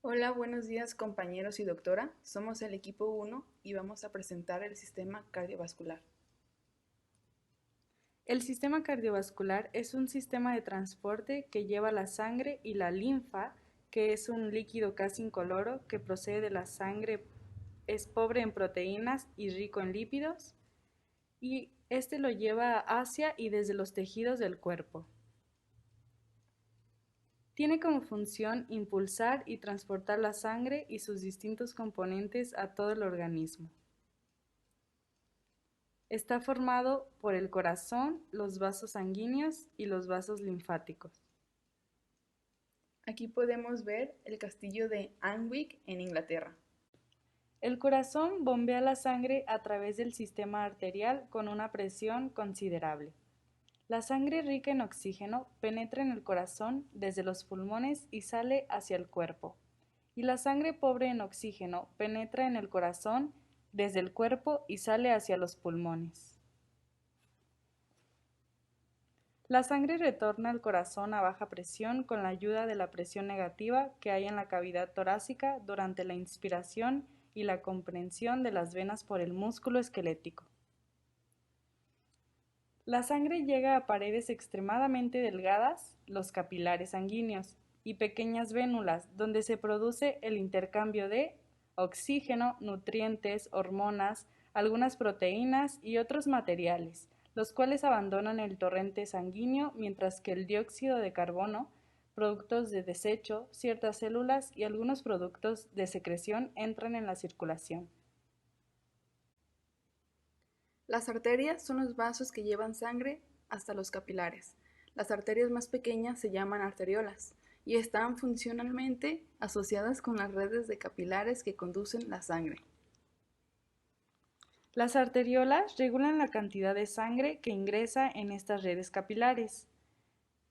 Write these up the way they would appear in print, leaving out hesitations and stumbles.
Hola, buenos días compañeros y doctora. Somos el equipo 1 y vamos a presentar el sistema cardiovascular. El sistema cardiovascular es un sistema de transporte que lleva la sangre y la linfa, que es un líquido casi incoloro que procede de la sangre, es pobre en proteínas y rico en lípidos, y este lo lleva hacia y desde los tejidos del cuerpo. Tiene como función impulsar y transportar la sangre y sus distintos componentes a todo el organismo. Está formado por el corazón, los vasos sanguíneos y los vasos linfáticos. Aquí podemos ver el castillo de Alnwick en Inglaterra. El corazón bombea la sangre a través del sistema arterial con una presión considerable. La sangre rica en oxígeno penetra en el corazón desde los pulmones y sale hacia el cuerpo, y la sangre pobre en oxígeno penetra en el corazón desde el cuerpo y sale hacia los pulmones. La sangre retorna al corazón a baja presión con la ayuda de la presión negativa que hay en la cavidad torácica durante la inspiración y la comprensión de las venas por el músculo esquelético. La sangre llega a paredes extremadamente delgadas, los capilares sanguíneos, y pequeñas vénulas, donde se produce el intercambio de oxígeno, nutrientes, hormonas, algunas proteínas y otros materiales, los cuales abandonan el torrente sanguíneo mientras que el dióxido de carbono, productos de desecho, ciertas células y algunos productos de secreción entran en la circulación. Las arterias son los vasos que llevan sangre hasta los capilares. Las arterias más pequeñas se llaman arteriolas y están funcionalmente asociadas con las redes de capilares que conducen la sangre. Las arteriolas regulan la cantidad de sangre que ingresa en estas redes capilares.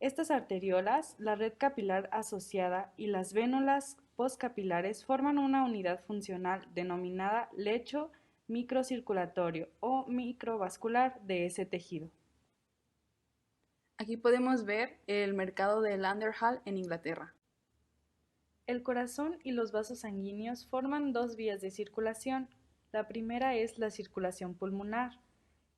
Estas arteriolas, la red capilar asociada y las vénulas postcapilares forman una unidad funcional denominada lecho microcirculatorio o microvascular de ese tejido. Aquí podemos ver el mercado de Landerhall en Inglaterra. El corazón y los vasos sanguíneos forman dos vías de circulación. La primera es la circulación pulmonar,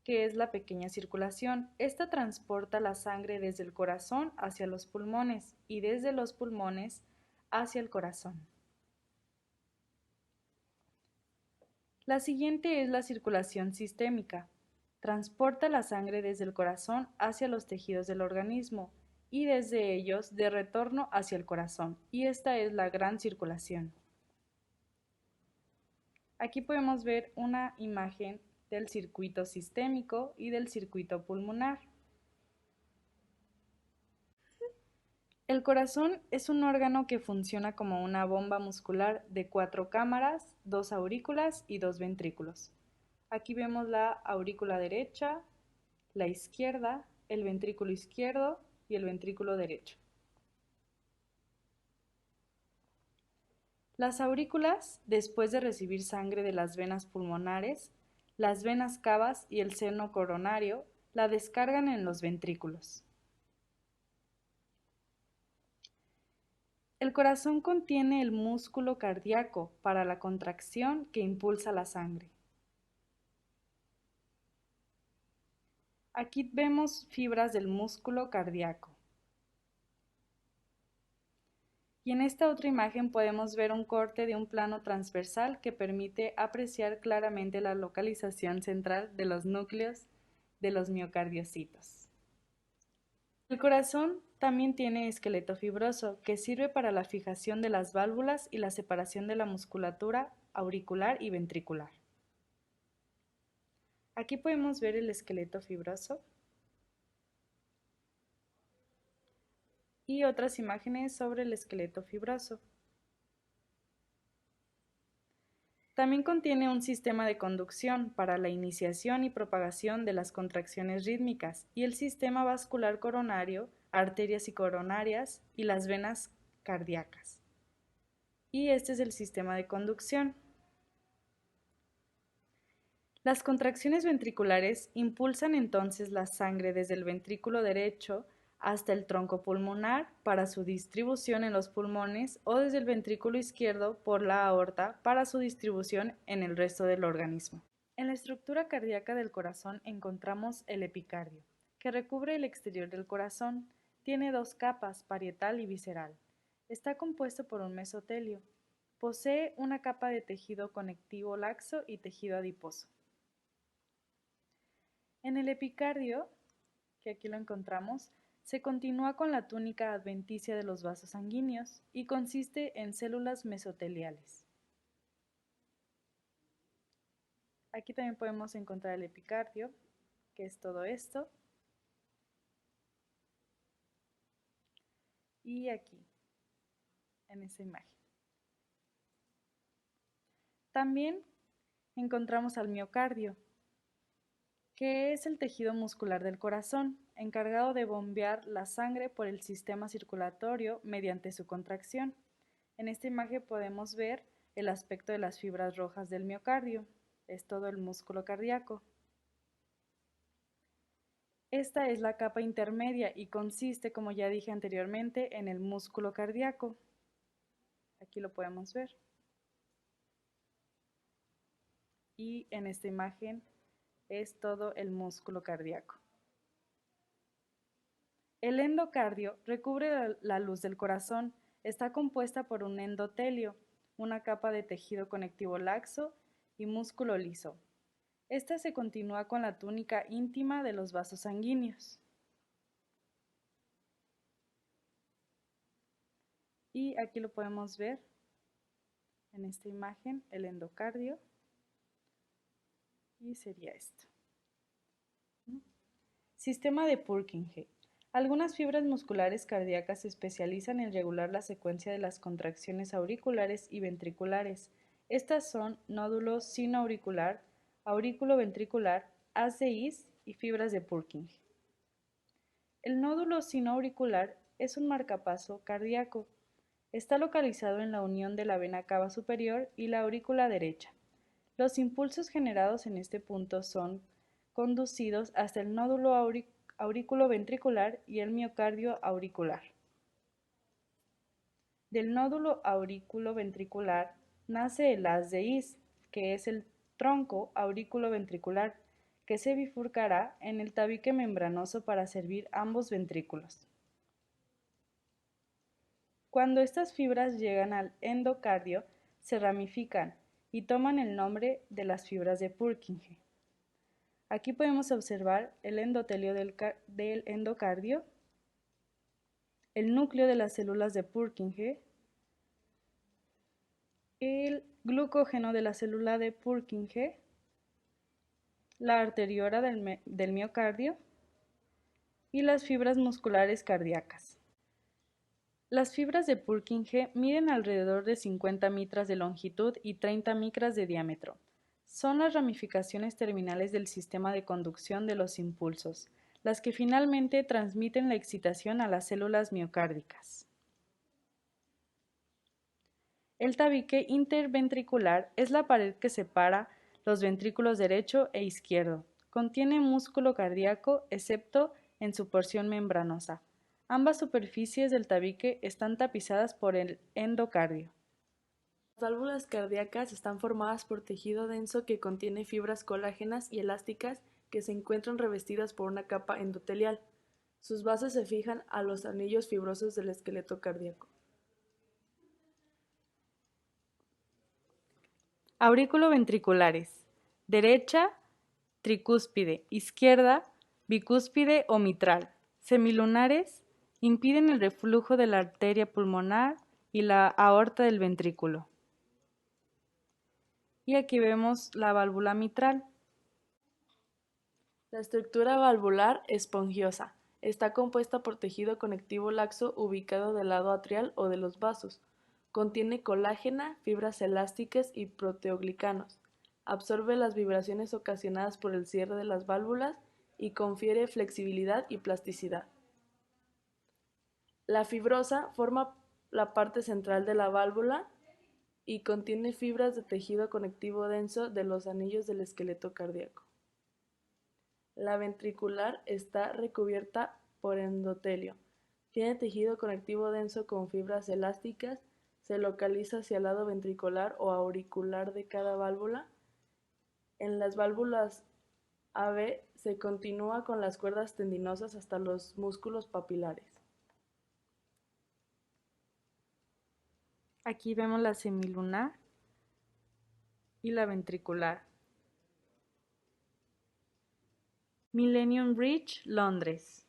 que es la pequeña circulación. Esta transporta la sangre desde el corazón hacia los pulmones y desde los pulmones hacia el corazón. La siguiente es la circulación sistémica. Transporta la sangre desde el corazón hacia los tejidos del organismo y desde ellos de retorno hacia el corazón, y esta es la gran circulación. Aquí podemos ver una imagen del circuito sistémico y del circuito pulmonar. El corazón es un órgano que funciona como una bomba muscular de 4 cámaras, 2 aurículas y 2 ventrículos. Aquí vemos la aurícula derecha, la izquierda, el ventrículo izquierdo y el ventrículo derecho. Las aurículas, después de recibir sangre de las venas pulmonares, las venas cavas y el seno coronario, la descargan en los ventrículos. El corazón contiene el músculo cardíaco para la contracción que impulsa la sangre. Aquí vemos fibras del músculo cardíaco. Y en esta otra imagen podemos ver un corte de un plano transversal que permite apreciar claramente la localización central de los núcleos de los miocardiocitos. El corazón también tiene esqueleto fibroso, que sirve para la fijación de las válvulas y la separación de la musculatura auricular y ventricular. Aquí podemos ver el esqueleto fibroso y otras imágenes sobre el esqueleto fibroso. También contiene un sistema de conducción para la iniciación y propagación de las contracciones rítmicas y el sistema vascular coronario, arterias y coronarias y las venas cardíacas. Y este es el sistema de conducción. Las contracciones ventriculares impulsan entonces la sangre desde el ventrículo derecho hasta el tronco pulmonar para su distribución en los pulmones o desde el ventrículo izquierdo por la aorta para su distribución en el resto del organismo. En la estructura cardíaca del corazón encontramos el epicardio, que recubre el exterior del corazón. Tiene dos capas, parietal y visceral. Está compuesto por un mesotelio. Posee una capa de tejido conectivo laxo y tejido adiposo. En el epicardio, que aquí lo encontramos, se continúa con la túnica adventicia de los vasos sanguíneos y consiste en células mesoteliales. Aquí también podemos encontrar el epicardio, que es todo esto. Y aquí, en esta imagen. También encontramos al miocardio, que es el tejido muscular del corazón, encargado de bombear la sangre por el sistema circulatorio mediante su contracción. En esta imagen podemos ver el aspecto de las fibras rojas del miocardio, es todo el músculo cardíaco. Esta es la capa intermedia y consiste, como ya dije anteriormente, en el músculo cardíaco. Aquí lo podemos ver. Y en esta imagen es todo el músculo cardíaco. El endocardio recubre la luz del corazón. Está compuesta por un endotelio, una capa de tejido conectivo laxo y músculo liso. Esta se continúa con la túnica íntima de los vasos sanguíneos. Y aquí lo podemos ver en esta imagen, el endocardio. Y sería esto. Sistema de Purkinje. Algunas fibras musculares cardíacas se especializan en regular la secuencia de las contracciones auriculares y ventriculares. Estas son nódulo sinoauricular, aurículo ventricular, haz de His y fibras de Purkinje. El nódulo sinoauricular es un marcapaso cardíaco. Está localizado en la unión de la vena cava superior y la aurícula derecha. Los impulsos generados en este punto son conducidos hasta el nódulo aurículo ventricular y el miocardio auricular. Del nódulo aurículo ventricular nace el haz de His, que es el tronco aurículo ventricular, que se bifurcará en el tabique membranoso para servir ambos ventrículos. Cuando estas fibras llegan al endocardio, se ramifican y toman el nombre de las fibras de Purkinje. Aquí podemos observar el endotelio del endocardio, el núcleo de las células de Purkinje, el glucógeno de la célula de Purkinje, la arteriola del miocardio y las fibras musculares cardíacas. Las fibras de Purkinje miden alrededor de 50 mitras de longitud y 30 micras de diámetro. Son las ramificaciones terminales del sistema de conducción de los impulsos, las que finalmente transmiten la excitación a las células miocárdicas. El tabique interventricular es la pared que separa los ventrículos derecho e izquierdo. Contiene músculo cardíaco, excepto en su porción membranosa. Ambas superficies del tabique están tapizadas por el endocardio. Las válvulas cardíacas están formadas por tejido denso que contiene fibras colágenas y elásticas que se encuentran revestidas por una capa endotelial. Sus bases se fijan a los anillos fibrosos del esqueleto cardíaco. Aurículo ventriculares. Derecha, tricúspide. Izquierda, bicúspide o mitral. Semilunares, impiden el reflujo de la arteria pulmonar y la aorta del ventrículo. Y aquí vemos la válvula mitral. La estructura valvular espongiosa. Está compuesta por tejido conectivo laxo ubicado del lado atrial o de los vasos. Contiene colágena, fibras elásticas y proteoglicanos. Absorbe las vibraciones ocasionadas por el cierre de las válvulas y confiere flexibilidad y plasticidad. La fibrosa forma la parte central de la válvula y contiene fibras de tejido conectivo denso de los anillos del esqueleto cardíaco. La ventricular está recubierta por endotelio. Tiene tejido conectivo denso con fibras elásticas. Se localiza hacia el lado ventricular o auricular de cada válvula. En las válvulas AB se continúa con las cuerdas tendinosas hasta los músculos papilares. Aquí vemos la semilunar y la ventricular. Millennium Bridge, Londres.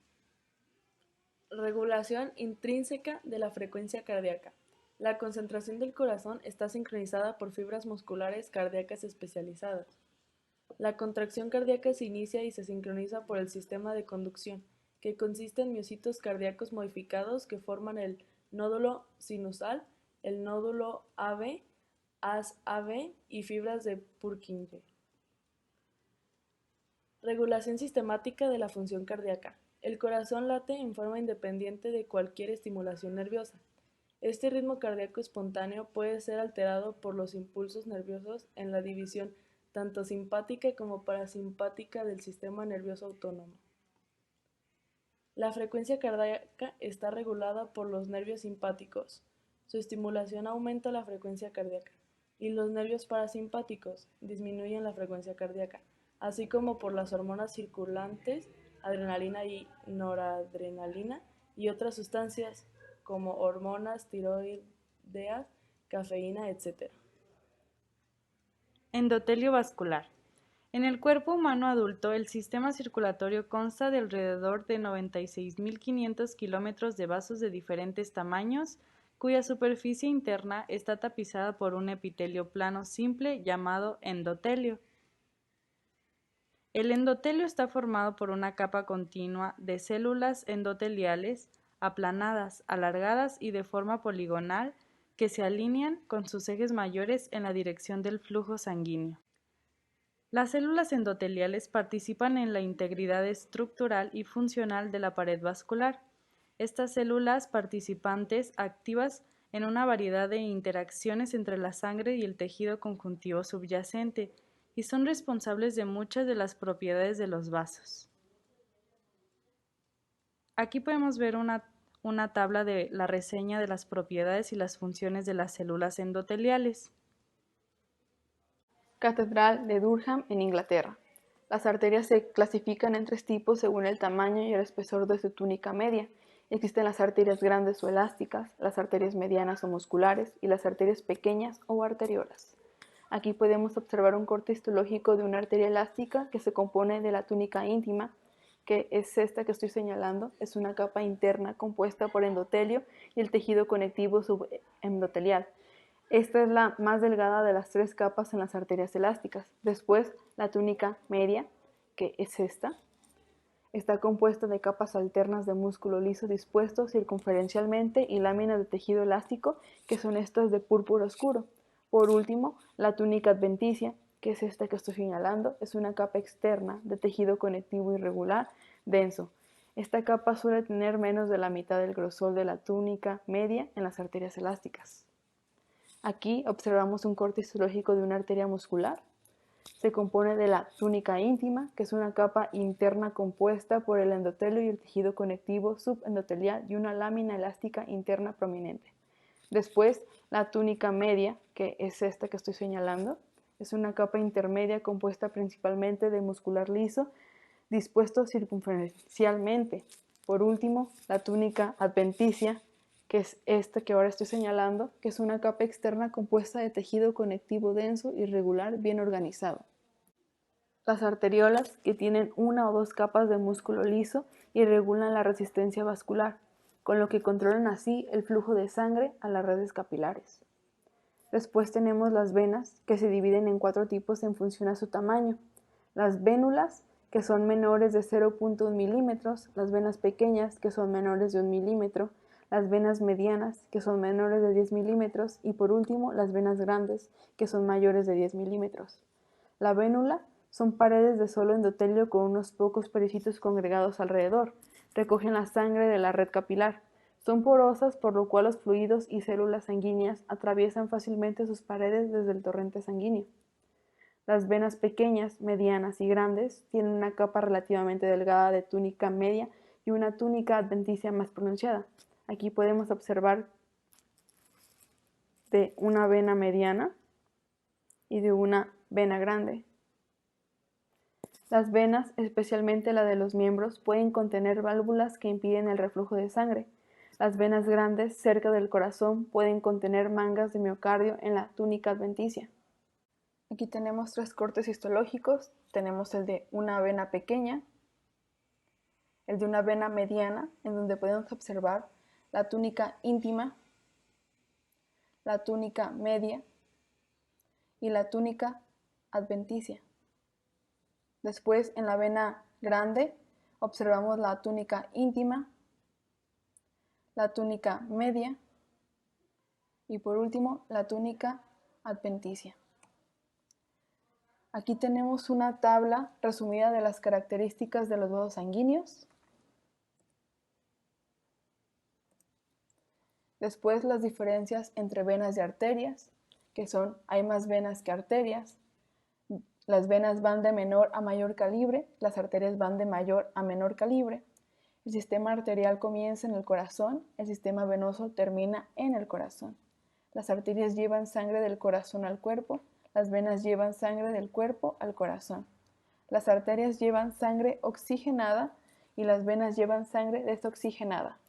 Regulación intrínseca de la frecuencia cardíaca. La concentración del corazón está sincronizada por fibras musculares cardíacas especializadas. La contracción cardíaca se inicia y se sincroniza por el sistema de conducción, que consiste en miocitos cardíacos modificados que forman el nódulo sinusal, el nódulo AB, haz AB y fibras de Purkinje. Regulación sistemática de la función cardíaca. El corazón late en forma independiente de cualquier estimulación nerviosa. Este ritmo cardíaco espontáneo puede ser alterado por los impulsos nerviosos en la división tanto simpática como parasimpática del sistema nervioso autónomo. La frecuencia cardíaca está regulada por los nervios simpáticos. Su estimulación aumenta la frecuencia cardíaca, y los nervios parasimpáticos disminuyen la frecuencia cardíaca, así como por las hormonas circulantes, adrenalina y noradrenalina, y otras sustancias como hormonas tiroideas, cafeína, etc. Endotelio vascular. En el cuerpo humano adulto, el sistema circulatorio consta de alrededor de 96.500 kilómetros de vasos de diferentes tamaños, cuya superficie interna está tapizada por un epitelio plano simple llamado endotelio. El endotelio está formado por una capa continua de células endoteliales aplanadas, alargadas y de forma poligonal que se alinean con sus ejes mayores en la dirección del flujo sanguíneo. Las células endoteliales participan en la integridad estructural y funcional de la pared vascular. Estas células participantes activas en una variedad de interacciones entre la sangre y el tejido conjuntivo subyacente y son responsables de muchas de las propiedades de los vasos. Aquí podemos ver una tabla de la reseña de las propiedades y las funciones de las células endoteliales. Catedral de Durham en Inglaterra. Las arterias se clasifican en 3 tipos según el tamaño y el espesor de su túnica media. Existen las arterias grandes o elásticas, las arterias medianas o musculares y las arterias pequeñas o arteriolas. Aquí podemos observar un corte histológico de una arteria elástica que se compone de la túnica íntima, que es esta que estoy señalando. Es una capa interna compuesta por endotelio y el tejido conectivo subendotelial. Esta es la más delgada de las 3 capas en las arterias elásticas. Después, la túnica media, que es esta, está compuesta de capas alternas de músculo liso dispuesto circunferencialmente y láminas de tejido elástico, que son estas de púrpura oscuro. Por último, la túnica adventicia, que es esta que estoy señalando, es una capa externa de tejido conectivo irregular, denso. Esta capa suele tener menos de la mitad del grosor de la túnica media en las arterias elásticas. Aquí observamos un corte histológico de una arteria muscular. Se compone de la túnica íntima, que es una capa interna compuesta por el endotelio y el tejido conectivo subendotelial y una lámina elástica interna prominente. Después, la túnica media, que es esta que estoy señalando, es una capa intermedia compuesta principalmente de muscular liso, dispuesto circunferencialmente. Por último, la túnica adventicia, que es esta que ahora estoy señalando, que es una capa externa compuesta de tejido conectivo denso, irregular, bien organizado. Las arteriolas, que tienen 1 o 2 capas de músculo liso y regulan la resistencia vascular, con lo que controlan así el flujo de sangre a las redes capilares. Después tenemos las venas, que se dividen en 4 tipos en función a su tamaño. Las vénulas, que son menores de 0.1 milímetros, las venas pequeñas, que son menores de 1 milímetro, las venas medianas, que son menores de 10 milímetros, y por último, las venas grandes, que son mayores de 10 milímetros. La vénula son paredes de solo endotelio con unos pocos pericitos congregados alrededor. Recogen la sangre de la red capilar. Son porosas, por lo cual los fluidos y células sanguíneas atraviesan fácilmente sus paredes desde el torrente sanguíneo. Las venas pequeñas, medianas y grandes tienen una capa relativamente delgada de túnica media y una túnica adventicia más pronunciada. Aquí podemos observar de una vena mediana y de una vena grande. Las venas, especialmente la de los miembros, pueden contener válvulas que impiden el reflujo de sangre. Las venas grandes, cerca del corazón, pueden contener mangas de miocardio en la túnica adventicia. Aquí tenemos 3 cortes histológicos. Tenemos el de una vena pequeña, el de una vena mediana, en donde podemos observar la túnica íntima, la túnica media y la túnica adventicia. Después, en la vena grande, observamos la túnica íntima, la túnica media y por último, la túnica adventicia. Aquí tenemos una tabla resumida de las características de los vasos sanguíneos. Después, las diferencias entre venas y arterias, que son, hay más venas que arterias. Las venas van de menor a mayor calibre, las arterias van de mayor a menor calibre. El sistema arterial comienza en el corazón, el sistema venoso termina en el corazón. Las arterias llevan sangre del corazón al cuerpo, las venas llevan sangre del cuerpo al corazón. Las arterias llevan sangre oxigenada y las venas llevan sangre desoxigenada.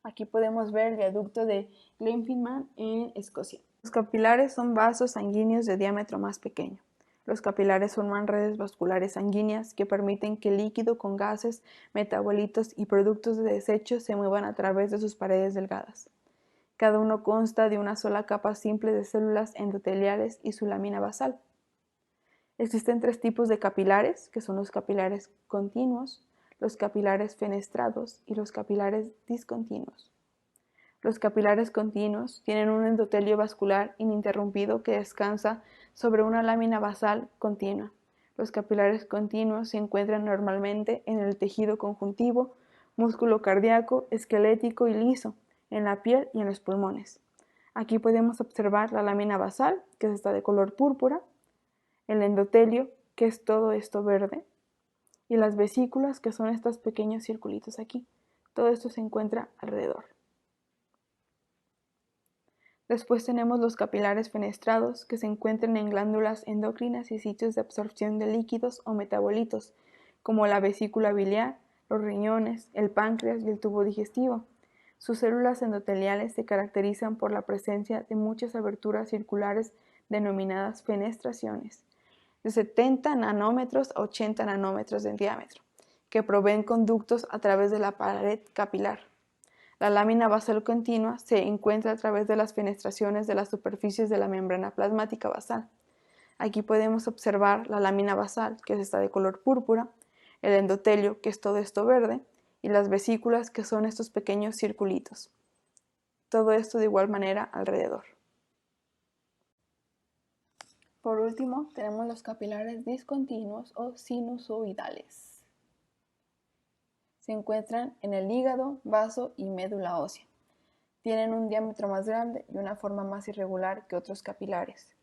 Aquí podemos ver el viaducto de Glenfinnan en Escocia. Los capilares son vasos sanguíneos de diámetro más pequeño. Los capilares forman redes vasculares sanguíneas que permiten que el líquido con gases, metabolitos y productos de desecho se muevan a través de sus paredes delgadas. Cada uno consta de una sola capa simple de células endoteliales y su lámina basal. Existen 3 tipos de capilares, que son los capilares continuos, los capilares fenestrados y los capilares discontinuos. Los capilares continuos tienen un endotelio vascular ininterrumpido que descansa sobre una lámina basal continua. Los capilares continuos se encuentran normalmente en el tejido conjuntivo, músculo cardíaco, esquelético y liso, en la piel y en los pulmones. Aquí podemos observar la lámina basal, que está de color púrpura, el endotelio, que es todo esto verde, y las vesículas, que son estos pequeños circulitos aquí. Todo esto se encuentra alrededor. Después tenemos los capilares fenestrados, que se encuentran en glándulas endocrinas y sitios de absorción de líquidos o metabolitos, como la vesícula biliar, los riñones, el páncreas y el tubo digestivo. Sus células endoteliales se caracterizan por la presencia de muchas aberturas circulares denominadas fenestraciones, de 70 nanómetros a 80 nanómetros de diámetro, que proveen conductos a través de la pared capilar. La lámina basal continua se encuentra a través de las fenestraciones de las superficies de la membrana plasmática basal. Aquí podemos observar la lámina basal, que está de color púrpura, el endotelio, que es todo esto verde, y las vesículas, que son estos pequeños circulitos. Todo esto de igual manera alrededor. Por último, tenemos los capilares discontinuos o sinusoidales. Se encuentran en el hígado, vaso y médula ósea. Tienen un diámetro más grande y una forma más irregular que otros capilares.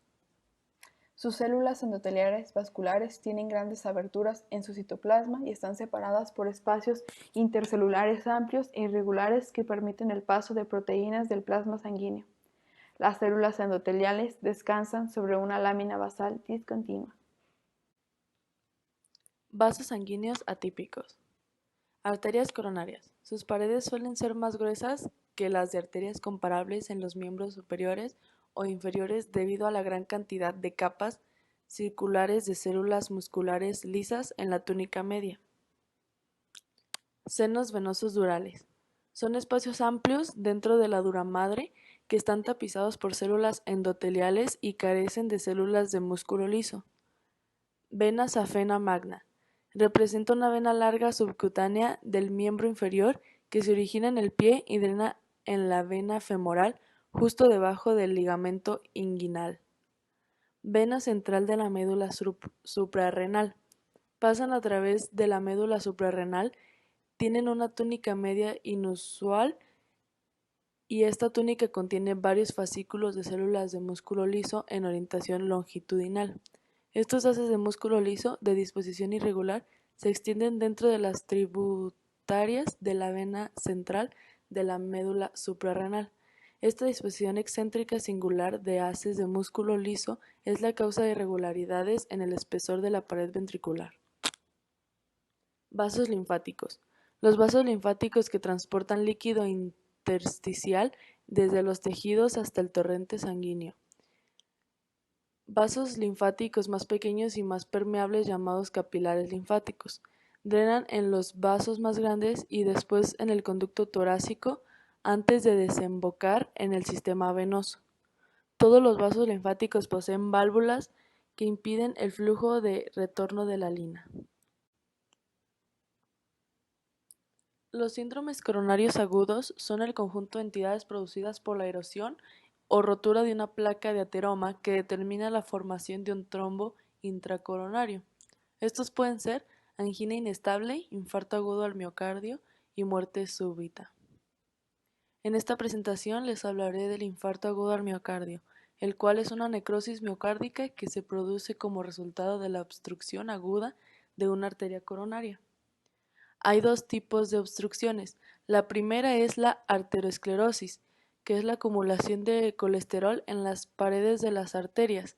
Sus células endoteliares vasculares tienen grandes aberturas en su citoplasma y están separadas por espacios intercelulares amplios e irregulares que permiten el paso de proteínas del plasma sanguíneo. Las células endoteliales descansan sobre una lámina basal discontinua. Vasos sanguíneos atípicos. Arterias coronarias. Sus paredes suelen ser más gruesas que las de arterias comparables en los miembros superiores o inferiores debido a la gran cantidad de capas circulares de células musculares lisas en la túnica media. Senos venosos durales. Son espacios amplios dentro de la dura madre que están tapizados por células endoteliales y carecen de células de músculo liso. Vena safena magna. Representa una vena larga subcutánea del miembro inferior que se origina en el pie y drena en la vena femoral justo debajo del ligamento inguinal. Vena central de la médula suprarrenal. Pasan a través de la médula suprarrenal, tienen una túnica media inusual y esta túnica contiene varios fascículos de células de músculo liso en orientación longitudinal. Estos haces de músculo liso, de disposición irregular, se extienden dentro de las arterias de la vena central de la médula suprarrenal. Esta disposición excéntrica singular de haces de músculo liso es la causa de irregularidades en el espesor de la pared ventricular. Vasos linfáticos. Los vasos linfáticos que transportan líquido intersticial desde los tejidos hasta el torrente sanguíneo. Vasos linfáticos más pequeños y más permeables llamados capilares linfáticos. Drenan en los vasos más grandes y después en el conducto torácico antes de desembocar en el sistema venoso. Todos los vasos linfáticos poseen válvulas que impiden el flujo de retorno de la lina. Los síndromes coronarios agudos son el conjunto de entidades producidas por la erosión o rotura de una placa de ateroma que determina la formación de un trombo intracoronario. Estos pueden ser angina inestable, infarto agudo al miocardio y muerte súbita. En esta presentación les hablaré del infarto agudo al miocardio, el cual es una necrosis miocárdica que se produce como resultado de la obstrucción aguda de una arteria coronaria. Hay dos tipos de obstrucciones. La primera es la arteriosclerosis, que es la acumulación de colesterol en las paredes de las arterias,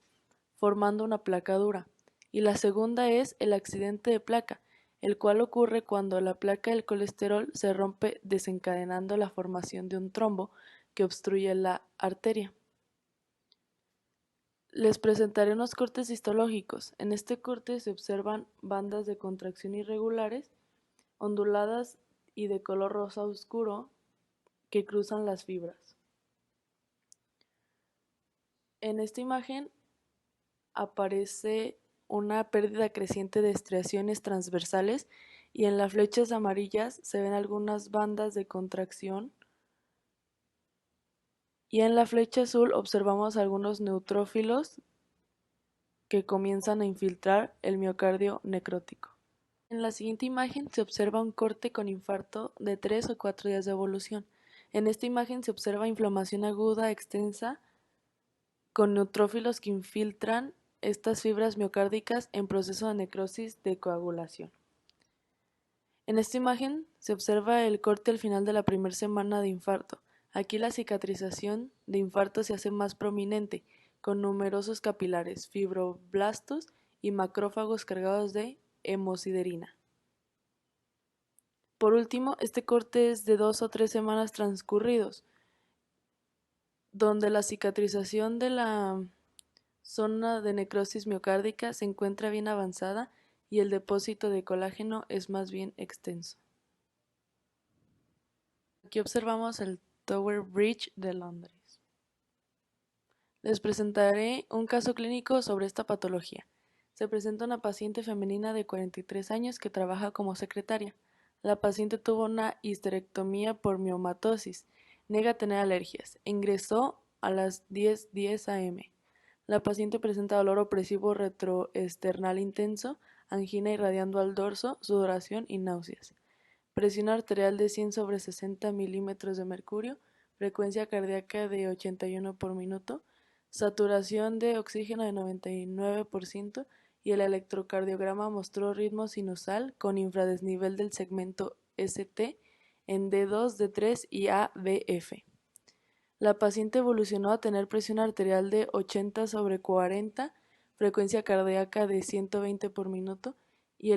formando una placa dura. Y la segunda es el accidente de placa, el cual ocurre cuando la placa del colesterol se rompe desencadenando la formación de un trombo que obstruye la arteria. Les presentaré unos cortes histológicos. En este corte se observan bandas de contracción irregulares, onduladas y de color rosa oscuro que cruzan las fibras. En esta imagen aparece una pérdida creciente de estriaciones transversales y en las flechas amarillas se ven algunas bandas de contracción y en la flecha azul observamos algunos neutrófilos que comienzan a infiltrar el miocardio necrótico. En la siguiente imagen se observa un corte con infarto de 3 o 4 días de evolución. En esta imagen se observa inflamación aguda extensa con neutrófilos que infiltran estas fibras miocárdicas en proceso de necrosis de coagulación. En esta imagen se observa el corte al final de la primera semana de infarto. Aquí la cicatrización de infarto se hace más prominente, con numerosos capilares, fibroblastos y macrófagos cargados de hemosiderina. Por último, este corte es de 2 o 3 semanas transcurridos, donde la cicatrización de la zona de necrosis miocárdica se encuentra bien avanzada y el depósito de colágeno es más bien extenso. Aquí observamos el Tower Bridge de Londres. Les presentaré un caso clínico sobre esta patología. Se presenta una paciente femenina de 43 años que trabaja como secretaria. La paciente tuvo una histerectomía por miomatosis, niega tener alergias. Ingresó a las 10:10 am. La paciente presenta dolor opresivo retroesternal intenso, angina irradiando al dorso, sudoración y náuseas. Presión arterial de 100/60 milímetros de mercurio, frecuencia cardíaca de 81 por minuto, saturación de oxígeno de 99% y el electrocardiograma mostró ritmo sinusal con infradesnivel del segmento ST en D2, D3 y AVF. La paciente evolucionó a tener presión arterial de 80/40, frecuencia cardíaca de 120 por minuto y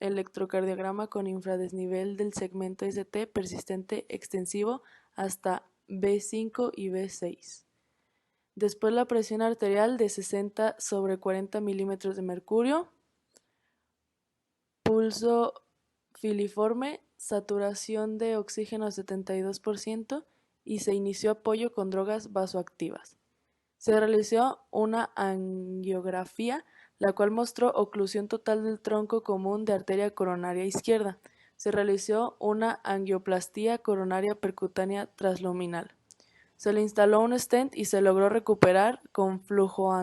electrocardiograma con infradesnivel del segmento ST persistente extensivo hasta B5 y B6. Después la presión arterial de 60/40 milímetros de mercurio, pulso filiforme, saturación de oxígeno 72% y se inició apoyo con drogas vasoactivas. Se realizó una angiografía, la cual mostró oclusión total del tronco común de arteria coronaria izquierda. Se realizó una angioplastía coronaria percutánea transluminal. Se le instaló un stent y se logró recuperar con flujo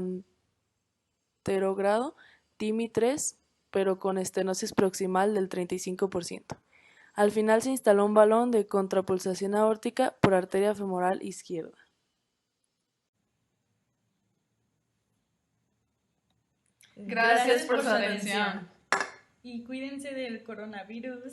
anterogrado TIMI-3, pero con estenosis proximal del 35%. Al final se instaló un balón de contrapulsación aórtica por arteria femoral izquierda. Gracias por su atención. Y cuídense del coronavirus.